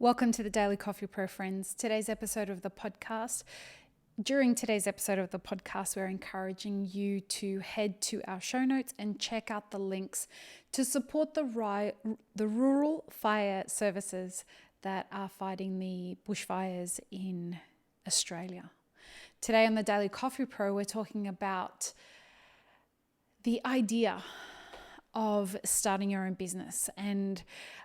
Welcome to the Daily Coffee Pro, friends. During today's episode of the podcast, we're encouraging you to head to our show notes and check out the links to support the rural fire services that are fighting the bushfires in Australia. Today on the Daily Coffee Pro, we're talking about the idea of starting your own business. And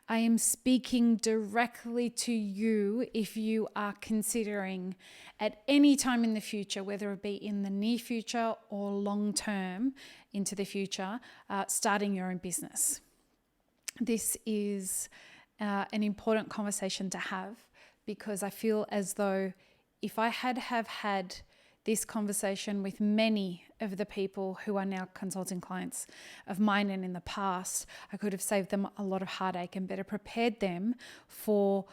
I am speaking directly to you if you are considering at any time in the future, whether it be in the near future or long term into the future, starting your own business. This is an important conversation to have because I feel as though if I have had this conversation with many of the people who are now consulting clients of mine and in the past, I could have saved them a lot of heartache and better prepared them for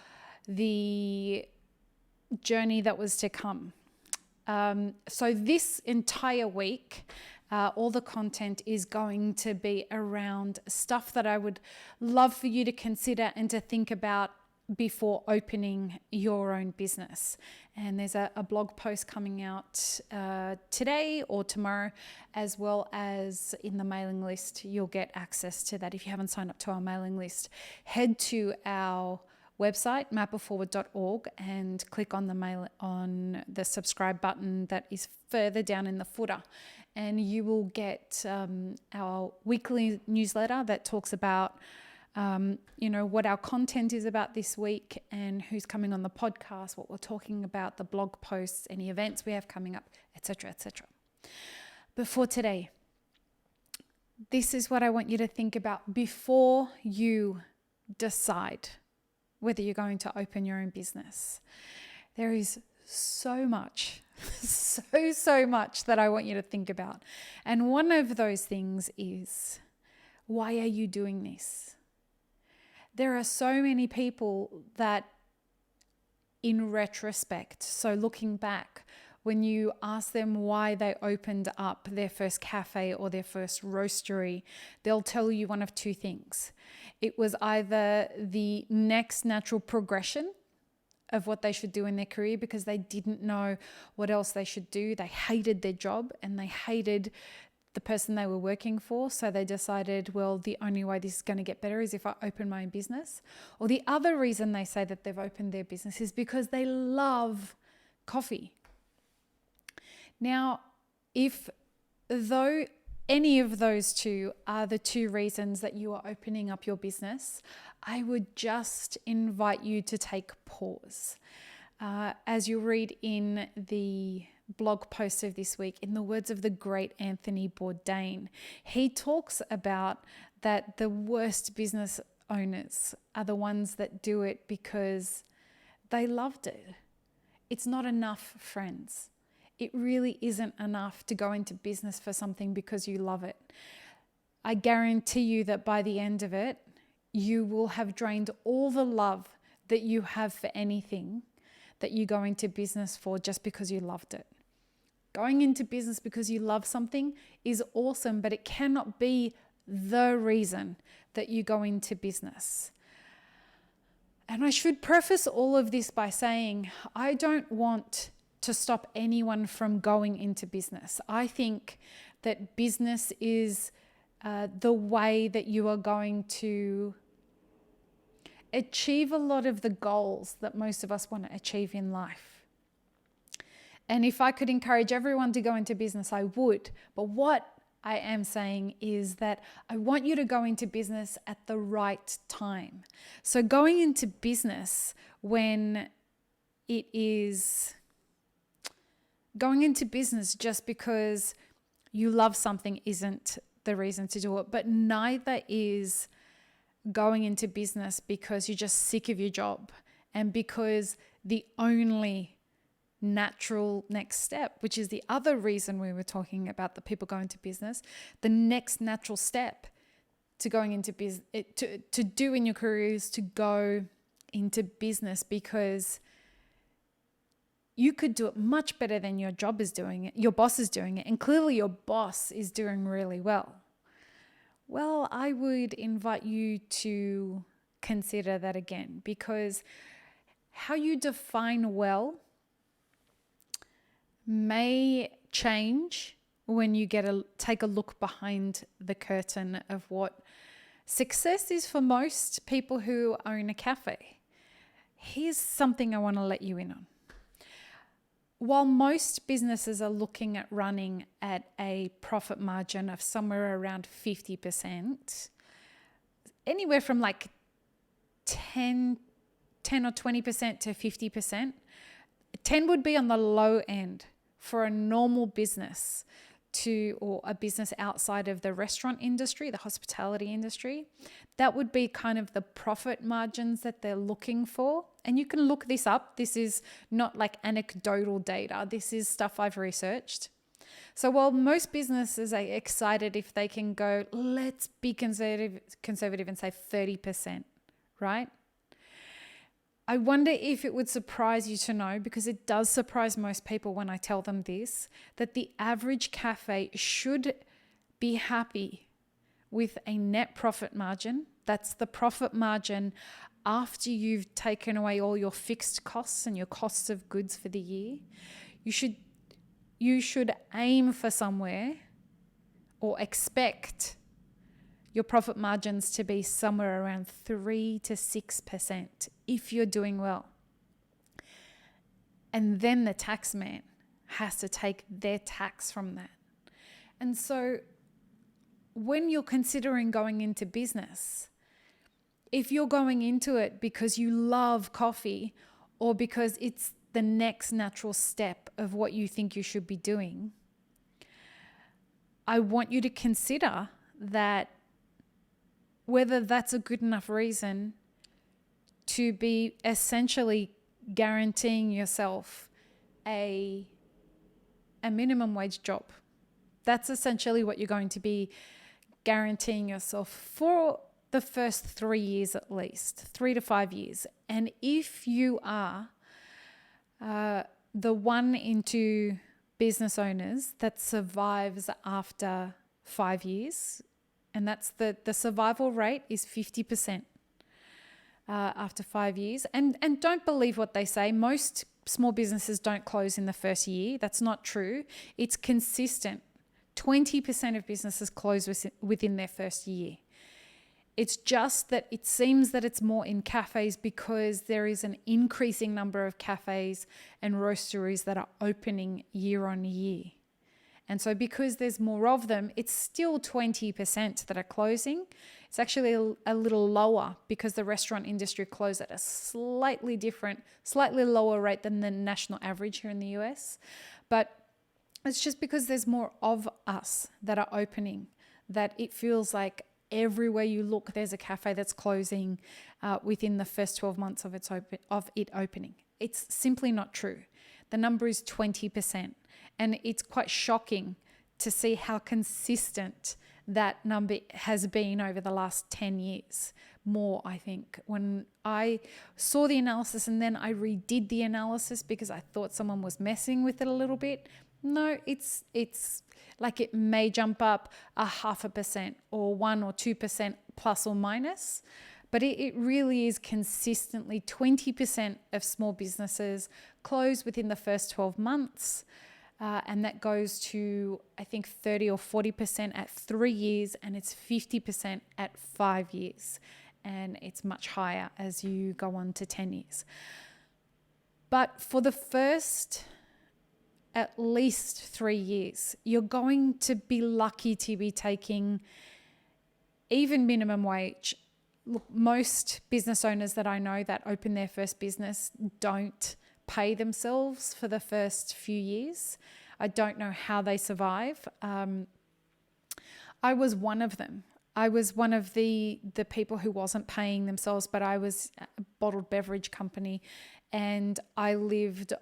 the journey that was to come. So this entire week, all the content is going to be around stuff that I would love for you to consider and to think about before opening your own business. And there's a blog post coming out today or tomorrow, as well as in the mailing list. You'll get access to that. If you haven't signed up to our mailing list, head to our website, mapperforward.org, and click on the subscribe button that is further down in the footer, and you will get our weekly newsletter that talks about what our content is about this week and who's coming on the podcast, what we're talking about, the blog posts, any events we have coming up, etc., etc. But for today, this is what I want you to think about before you decide whether you're going to open your own business. There is so much, so much that I want you to think about. And one of those things is, why are you doing this? There are so many people that in retrospect, so looking back, when you ask them why they opened up their first cafe or their first roastery, they'll tell you one of two things. It was either the next natural progression of what they should do in their career because they didn't know what else they should do. They hated their job and they hated the person they were working for. So they decided, well, the only way this is going to get better is if I open my own business. Or the other reason they say that they've opened their business is because they love coffee. Now, though any of those two are the two reasons that you are opening up your business, I would just invite you to take pause. As you read in the blog post of this week, in the words of the great Anthony Bourdain, he talks about that the worst business owners are the ones that do it because they loved it. It's not enough, friends. It really isn't enough to go into business for something because you love it. I guarantee you that by the end of it, you will have drained all the love that you have for anything that you go into business for just because you loved it. Going into business because you love something is awesome, but it cannot be the reason that you go into business. And I should preface all of this by saying, I don't want to stop anyone from going into business. I think that business is the way that you are going to achieve a lot of the goals that most of us want to achieve in life. And if I could encourage everyone to go into business, I would. But what I am saying is that I want you to go into business at the right time. So going into business when it is going into business just because you love something isn't the reason to do it, but neither is going into business because you're just sick of your job and because the only natural next step, which is the other reason we were talking about the people going to business, the next natural step to going into business, to do in your career is to go into business because you could do it much better than your job is doing it, your boss is doing it, and clearly your boss is doing really well. Well, I would invite you to consider that again, because how you define well may change when you take a look behind the curtain of what success is for most people who own a cafe. Here's something I want to let you in on. While most businesses are looking at running at a profit margin of somewhere around 50%, anywhere from like 10 or 20% to 50%, 10 would be on the low end for a normal business or a business outside of the restaurant industry, the hospitality industry. That would be kind of the profit margins that they're looking for. And you can look this up. This is not like anecdotal data. This is stuff I've researched. So while most businesses are excited if they can go, let's be conservative and say 30%, right? I wonder if it would surprise you to know, because it does surprise most people when I tell them this, that the average cafe should be happy with a net profit margin. That's the profit margin after you've taken away all your fixed costs and your costs of goods for the year. You should aim for somewhere or expect your profit margins to be somewhere around 3 to 6% if you're doing well. And then the tax man has to take their tax from that. And so when you're considering going into business, if you're going into it because you love coffee or because it's the next natural step of what you think you should be doing, I want you to consider that whether that's a good enough reason to be essentially guaranteeing yourself a minimum wage job. That's essentially what you're going to be guaranteeing yourself for the first 3 years at least, 3 to 5 years. And if you are the 1 in 2 business owners that survives after 5 years, and that's the survival rate is 50% after 5 years. And don't believe what they say. Most small businesses don't close in the first year. That's not true. It's consistent. 20% of businesses close within their first year. It's just that it seems that it's more in cafes because there is an increasing number of cafes and roasteries that are opening year on year. And so because there's more of them, it's still 20% that are closing. It's actually a little lower because the restaurant industry closed at a slightly lower rate than the national average here in the US. But it's just because there's more of us that are opening, that it feels like everywhere you look, there's a cafe that's closing within the first 12 months of it opening. It's simply not true. The number is 20%. And it's quite shocking to see how consistent that number has been over the last 10 years. More, I think. When I saw the analysis and then I redid the analysis because I thought someone was messing with it a little bit. No, it's like it may jump up 0.5% or 1 or 2% plus or minus. But it really is consistently 20% of small businesses close within the first 12 months. And that goes to, I think, 30 or 40% at 3 years, and it's 50% at 5 years. And it's much higher as you go on to 10 years. But for the first at least 3 years, you're going to be lucky to be taking even minimum wage. Look, most business owners that I know that open their first business don't pay themselves for the first few years. I don't know how they survive. I was one of them. I was one of the people who wasn't paying themselves, but I was a bottled beverage company and I lived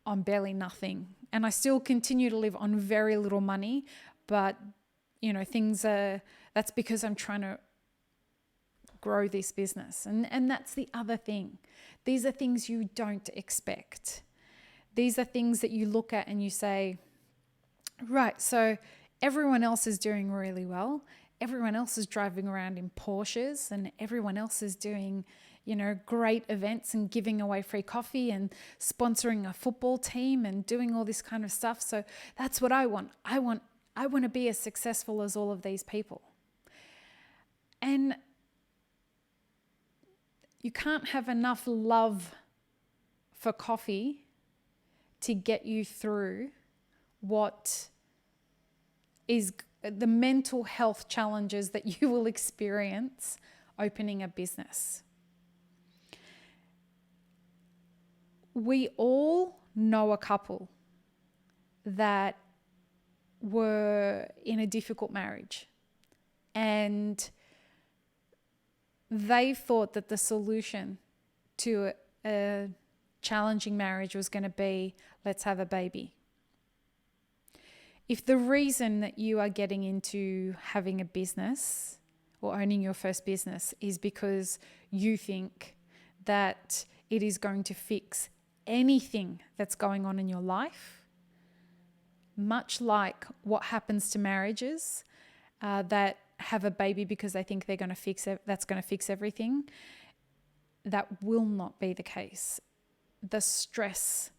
on barely nothing. And I still continue to live on very little money, but that's because I'm trying to grow this business. And that's the other thing. These are things you don't expect. These are things that you look at and you say, right, so everyone else is doing really well everyone else is driving around in Porsches and everyone else is doing, great events and giving away free coffee and sponsoring a football team and doing all this kind of stuff. So that's what I want. I want to be as successful as all of these people. And you can't have enough love for coffee to get you through what is the mental health challenges that you will experience opening a business. We all know a couple that were in a difficult marriage, and they thought that the solution to a challenging marriage was going to be, let's have a baby. If the reason that you are getting into having a business or owning your first business is because you think that it is going to fix anything that's going on in your life, much like what happens to marriages that have a baby because they think they're going to fix it, that's going to fix everything, that will not be the case. The stress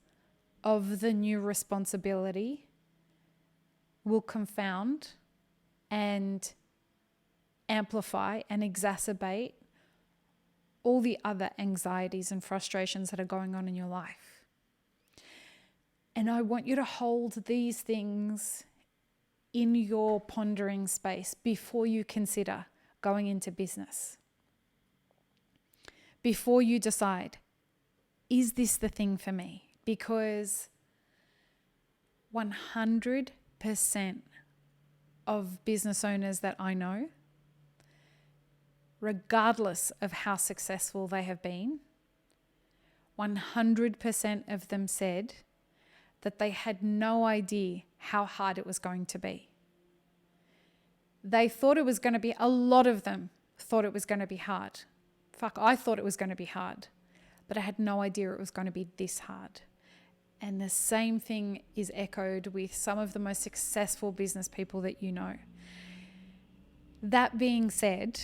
of the new responsibility will confound and amplify and exacerbate all the other anxieties and frustrations that are going on in your life. And I want you to hold these things in your pondering space before you consider going into business. Before you decide, is this the thing for me? Because 100% of business owners that I know, regardless of how successful they have been, 100% of them said that they had no idea how hard it was going to be. They thought it was going to be, a lot of them thought it was going to be hard. I thought it was going to be hard, but I had no idea it was going to be this hard. And the same thing is echoed with some of the most successful business people that you know. That being said,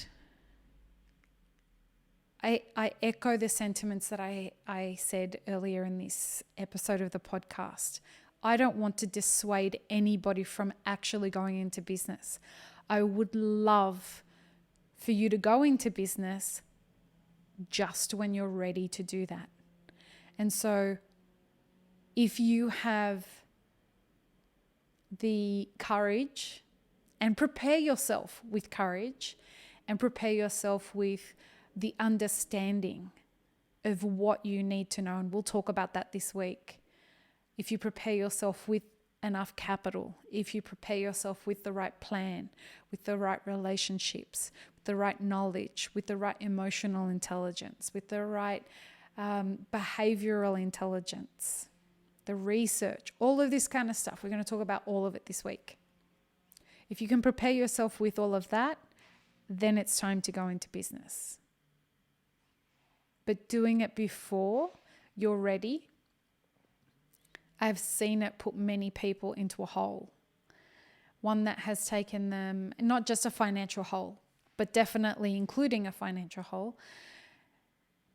I echo the sentiments that I said earlier in this episode of the podcast. I don't want to dissuade anybody from actually going into business. I would love for you to go into business just when you're ready to do that. And so if you have the courage, and prepare yourself with courage, and prepare yourself with the understanding of what you need to know, and we'll talk about that this week. If you prepare yourself with enough capital, if you prepare yourself with the right plan, with the right relationships, with the right knowledge, with the right emotional intelligence, with the right behavioral intelligence, the research, all of this kind of stuff. We're going to talk about all of it this week. If you can prepare yourself with all of that, then it's time to go into business. But doing it before you're ready, I've seen it put many people into a hole. One that has taken them, not just a financial hole, but definitely including a financial hole,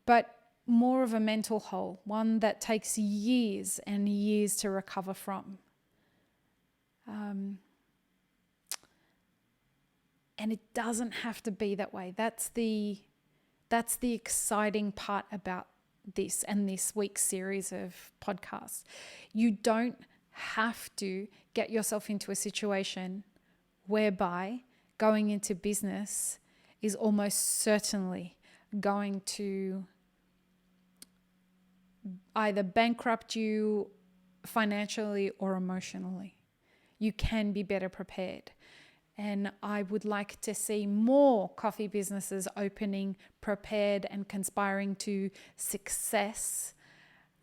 but more of a mental hole, one that takes years and years to recover from. And it doesn't have to be that way. That's the exciting part about this and this week's series of podcasts. You don't have to get yourself into a situation whereby going into business is almost certainly going to either bankrupt you financially or emotionally. You can be better prepared. And I would like to see more coffee businesses opening, prepared and conspiring to success,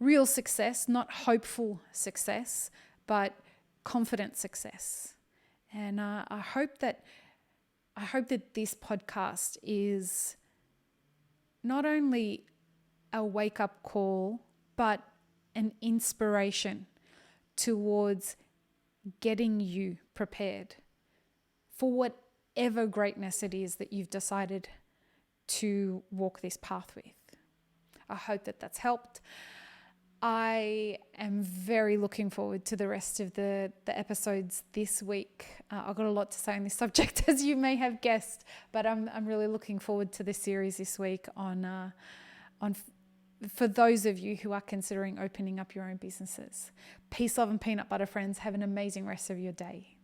real success, not hopeful success, but confident success. And I hope that this podcast is not only a wake-up call, but an inspiration towards getting you prepared for whatever greatness it is that you've decided to walk this path with. I hope that that's helped. I am very looking forward to the rest of the episodes this week. I've got a lot to say on this subject, as you may have guessed, but I'm really looking forward to this series this week on for those of you who are considering opening up your own businesses. Peace, love, and peanut butter, friends. Have an amazing rest of your day.